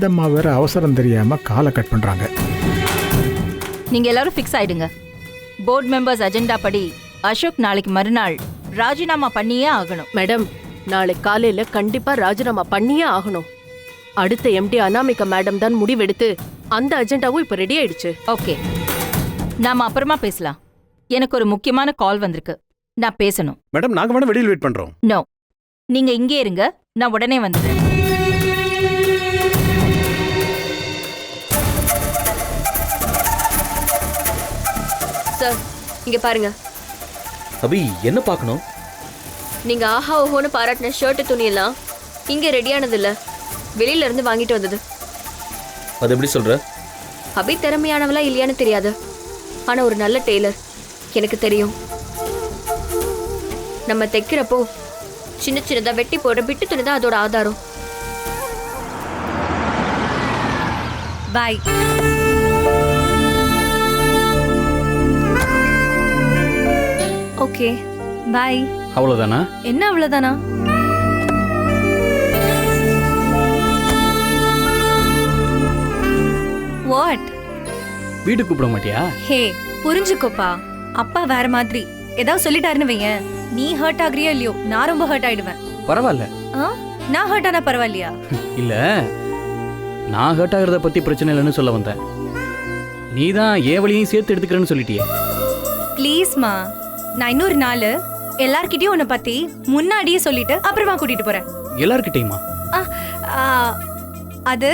வேதம்மா வேற அவசரம் தெரியாம காலை கட் பண்றாங்க. நீங்க எல்லாரும் ஃபிக்ஸ் ஆயிடுங்க. போர்டு மெம்பர்ஸ் அஜெண்டா படி அசோக் நாளைக்கு மறுநாள் ராஜினாமா பண்ணியே ஆகணும். மேடம், நாளை காலையில கண்டிப்பா ராஜினாமா பண்ணியே ஆகணும். அடுத்த எம்டி அனாமிகா மேடம் தான் முடிவெடுத்து அந்த அஜெண்டாவும் இப்ப ரெடி ஆயிடுச்சு. ஓகே, நாம அப்புறமா பேசலாம். எனக்கு ஒரு முக்கியமான கால் வந்திருக்கு, நான் பேசணும். மேடம், நாங்க வேணா வெளியில் வெயிட் பண்றோம். நோ, நீங்க இங்கே இருங்க, நான் உடனே வந்துடுறேன். சார், இங்க பாருங்க. அபி, என்ன பார்க்கணும்? நீங்க ஆஹா ஓஹோன்னு பாராட்டின ஷர்ட் துணியெல்லாம் இங்க ரெடியானது இல்ல, வெளியில இருந்து வாங்கிட்டு வந்தது. அது எப்படி சொல்ற? அபி திறமையானவளா இல்லையான்னு தெரியாது, ஆனா ஒரு நல்ல டெய்லர் எனக்கு தெரியும். நம்ம தைக்கிறப்போ சின்ன சின்னதா வெட்டி போடுற பிட்டு துணி தான் அதோட ஆதாரம். பாய். ஓகே, பாய். அவ்வளவுதானா? என்ன அவ்வளவுதானா? வாட்? வீட்டுக்கு கூப்பிட மாட்டியா? ஹே, புரிஞ்சுக்கோப்பா. அப்பா வேற மாதிரி ஏதாவது சொல்லிட்டாருன்னு வையேன், நீ ஹர்ட் ஆகுறியோ இல்லையோ, நான் ரொம்ப ஹர்ட் ஆயிடுவேன். பரவாயில்ல. நான் ஹர்ட் ஆனா பரவாயில்லையா? இல்ல, நான் ஹர்ட் ஆகிறத பத்தி பிரச்சனை இல்லைன்னு சொல்ல வந்தேன். நீ தான் ஏன் வழியையும் சேர்த்து எடுத்துக்கிறேன்னு சொல்லிட்டியே. ப்ளீஸ்மா, நான் இன்னொரு நாள் எல்லார்கிட்டயும் உன்னை பத்தி முன்னாடியே சொல்லிட்டு அப்புறமா கூட்டிட்டு போறேன். எல்லார்கிட்டயுமா? அது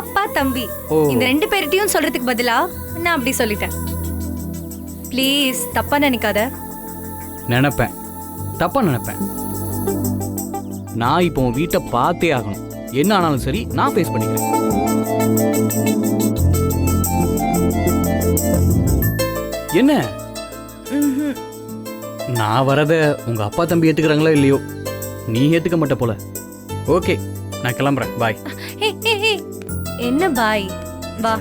அப்பா தம்பி இந்த 2 பேர்கிட்டயும் சொல்றதுக்கு பதிலா நான் அப்படி சொல்லிட்டேன். ப்ளீஸ் தப்பா நினைக்காத. நினைப்பேன், தப்பா நினைப்பேன். நான் இப்போ உன் வீட்டை பார்த்தே ஆகணும். என்ன ஆனாலும் சரி, நான் ஃபேஸ் பண்ணிக்கிறேன். என்ன நான் வரத உங்க அப்பா தம்பி ஏத்துக்கிறாங்களோ இல்லையோ, நீ ஏத்துக்க மாட்ட போல. ஓகே, நான் கிளம்புறேன். பாய். என்ன பாய்? வா.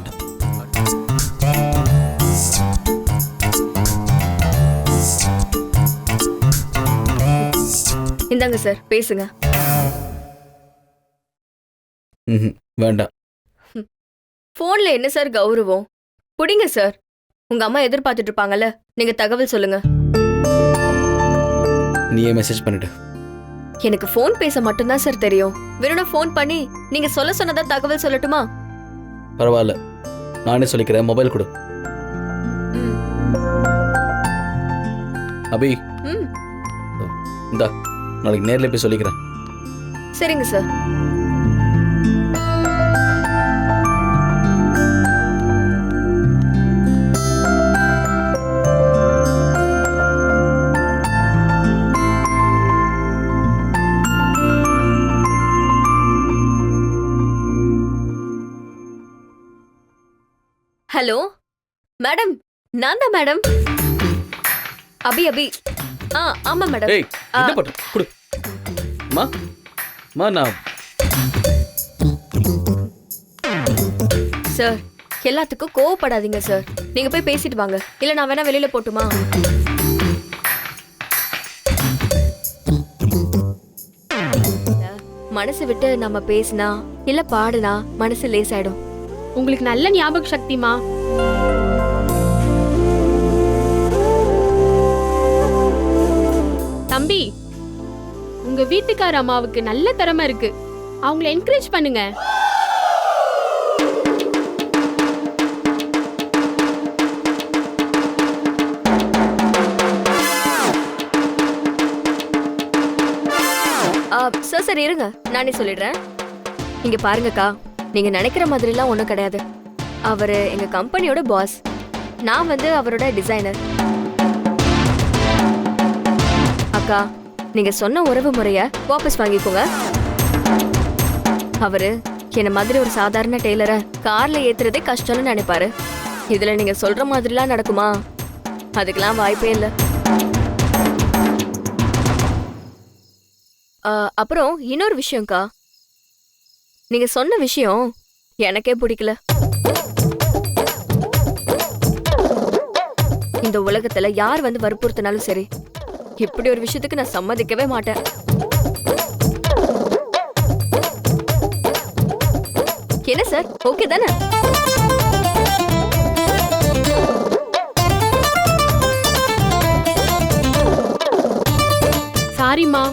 இந்தாங்க சார், பேசுங்க. வேண்டாம். போன்ல என்ன சார் கௌரவம்? புடிங்க சார். உங்க அம்மா எதிர்பார்த்துட்டு இருப்பாங்கல்ல, நீங்க தகவல் சொல்லுங்க. நீயே மெசேஜ் பண்ணிடு. எனக்கு போன் பேச மட்டும்தான் சார் தெரியும். வேணும்னா போன் பண்ணி நீங்க சொல்ல சொன்னதா தகவல் சொல்லட்டுமா? பரவாயில்ல, நானே சொல்லிக்கிறேன். மொபைல் கொடு. அபி, இந்தா, நாளைக்கு நேர்ல போய் சொல்லிக்கிறேன். சரிங்க சார். ஹலோ மேடம், நான் தான் மேடம். அபி அபி. ஆமா மேடம். ஏய், என்ன பண்ற? குடு. மா மா நான் சார், எல்லாத்துக்கும் கோவப்படாதீங்க சார். நீங்க போய் பேசிட்டு வாங்க, இல்ல நான் வேணா வெளியில போட்டுமா? மனசு விட்டு நம்ம பேசினா இல்ல பாடுனா மனசு லேசாயிடும். உங்களுக்கு நல்ல ஞாபக சக்திமா. தம்பி, உங்க வீட்டுக்கார அம்மாவுக்கு நல்ல திறமை இருக்கு, அவங்கள என்கரேஜ் பண்ணுங்க. சார் இருங்க, நானே சொல்லிடுறேன். இங்க பாருங்கக்கா, நீங்க நினைக்கிற மாதிரிலாம் ஒண்ணும் கிடையாது. அவரு எங்க கம்பெனியோட பாஸ், நான் வந்து அவரோட டிசைனர். அக்கா, நீங்க சொன்ன உறவு முறைய வாபஸ் வாங்கிக்கோங்க. அவரு என்ன மாதிரி ஒரு சாதாரண டெய்லரை கார்ல ஏத்துறதே கஷ்டம்னு நினைப்பாரு. இதுல நீங்க சொல்ற மாதிரிலாம் நடக்குமா? அதுக்கெல்லாம் வாய்ப்பே இல்லை. அப்புறம் இன்னொரு விஷயம்க்கா, நீங்க சொன்ன விஷயம் எனக்கே பிடிக்கல. இந்த உலகத்துல யார் வந்து வற்புறுத்தினாலும் சரி, இப்படி ஒரு விஷயத்துக்கு நான் சம்மதிக்கவே மாட்டேன். என்ன சார் சார் ஓகே தானே? சாரிம்மா.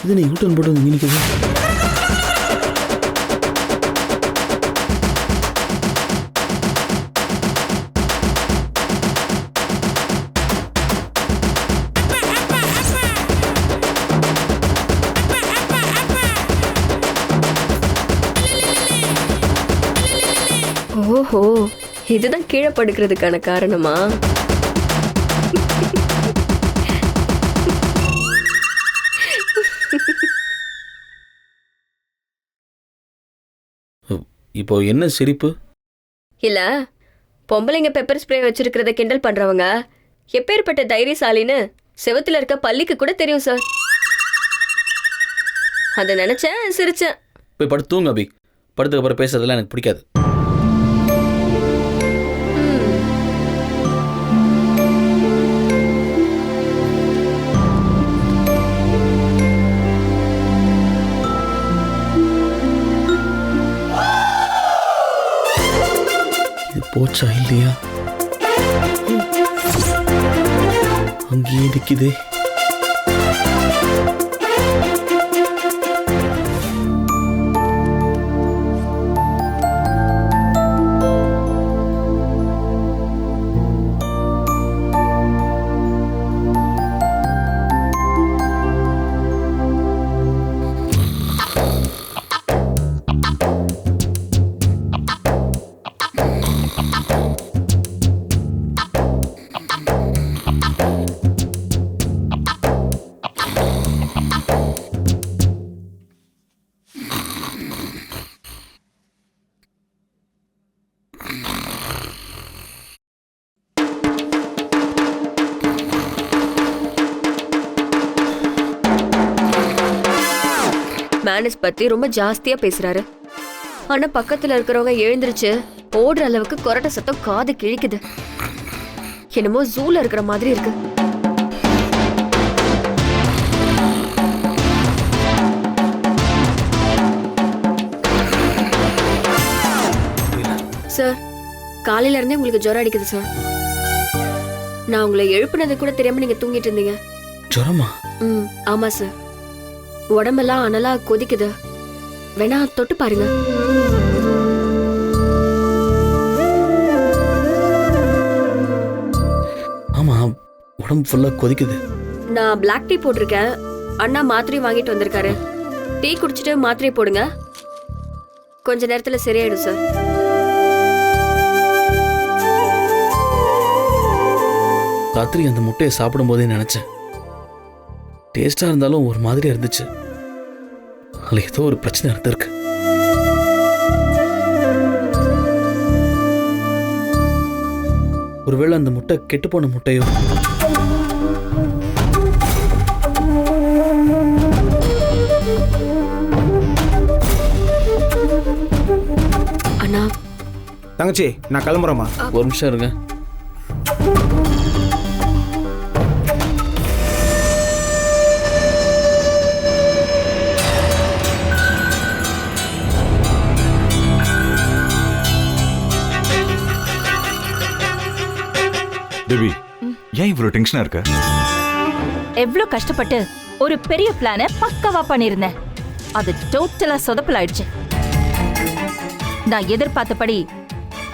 இது நீ யூட்டன் போட்டு வந்து நினைக்குது. ஓஹோ, இதுதான் கீழே படுக்கிறதுக்கான காரணமா? இப்போ என்ன சிரிப்பு? இல்ல, பொம்பளைங்க பெப்பர் ஸ்ப்ரே வச்சிருக்கிறத கிண்டல் பண்றவங்க எப்பேற்பட்ட தைரியசாலின்னு செவத்துல இருக்க பள்ளிக்கு கூட தெரியும் சார். அதை நினைச்சேன், சிரிச்சேன். போய் படுத்து தூங்க அபி. படுத்துக்கு அப்புறம் பேசுறதெல்லாம் எனக்கு பிடிக்காது. போச்சா இல்லையா? அங்கேயே நிக்குதே. மேனஸ் பத்தி ரொம்ப ஜாஸ்தியா பேசுறாரு. ஆனா பக்கத்துல இருக்கிறவங்க எழுந்திருச்சு ஓடுற அளவுக்கு கொரட்ட சத்தம் காது கிழிக்குது. என்னமோ ஜூல இருக்கிற மாதிரி இருக்கு. சார், காலையில இருந்தே உங்களுக்கு ஜுரம் அடிக்குது சார். நான் உங்களை எழுப்புனது கூட தெரியாம நீங்க தூங்கிட்டு இருந்தீங்க. ஜுரமா? ஆமா சார். உடம்பெல்லாம் அனலா கொதிக்குது. வேணா தொட்டு பாருங்க. ஆமா, உடம்பு ஃபுல்லா கொதிக்குது. நான் பிளாக் டீ போட்டிருக்கேன். அண்ணா மாத்திரை வாங்கிட்டு வந்திருக்காரு. டீ குடிச்சிட்டு மாத்திரை போடுங்க. கொஞ்ச நேரத்துல சரியாயிடும் சார். ராத்திரி அந்த முட்டையை சாப்பிடும் போதே நினைச்சேன், டேஸ்டா இருந்தாலும் ஒரு மாதிரியா இருந்துச்சு. அதுல ஏதோ ஒரு பிரச்சனை இருந்திருக்கு. ஒருவேளை அந்த முட்டை கெட்டு போன முட்டையோ? அண்ணா. தங்கச்சி, நான் கிளம்புறேம்மா. ஒரு நிமிஷம் இருங்க. தேவி, ஏன் இவ்வளவு டென்ஷனா இருக்க? எவ்வளவு கஷ்டப்பட்டு ஒரு பெரிய பிளான பக்கவா பண்ணிருந்தேன். அது டோட்டலா சொதப்பலாயிடுச்சு. நான் எதிர்பார்த்தபடி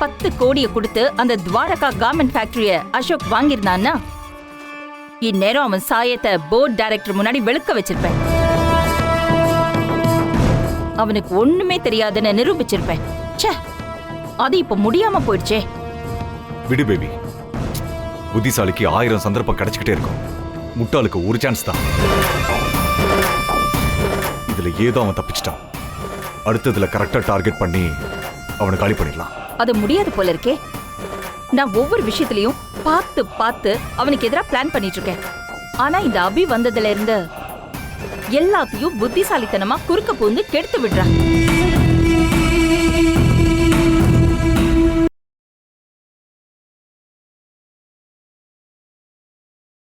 10 கோடியை கொடுத்து அந்த துவாரகா கார்மெண்ட் ஃபேக்டரிய அசோக் வாங்கியிருந்தான்னா, இந்நேரம் அவன் சாயத்தை போர்ட் டைரக்டர் முன்னாடி வெளுக்க வச்சிருப்பேன். அவனுக்கு ஒண்ணுமே தெரியாதுன்னு நிரூபிச்சிருப்பேன். ச்சே, அது இப்ப முடியாம போயிடுச்சே. விடு பேபி, புத்திசாலிக்கு 1000 சந்தர்ப்பம் கிடைச்சுக்கிட்டே இருக்கும். முட்டாளுக்கு ஒரு சான்ஸ் தான். இதுல ஏதோ அவன் தப்பிச்சிட்டான். அடுத்ததுல கரெக்டா டார்கெட் பண்ணி அவனை காலி பண்ணிடலாம். அது முடியாது போல இருக்கே. நான் ஒவ்வொரு விஷயத்திலையும் பார்த்து பார்த்து அவனுக்கு எதிராக பிளான் பண்ணிட்டு இருக்கேன். ஆனா இந்த அபி வந்ததுல இருந்து எல்லாத்தையும் புத்திசாலித்தனமா குறுக்க பூந்து கெடுத்து விடுறான்.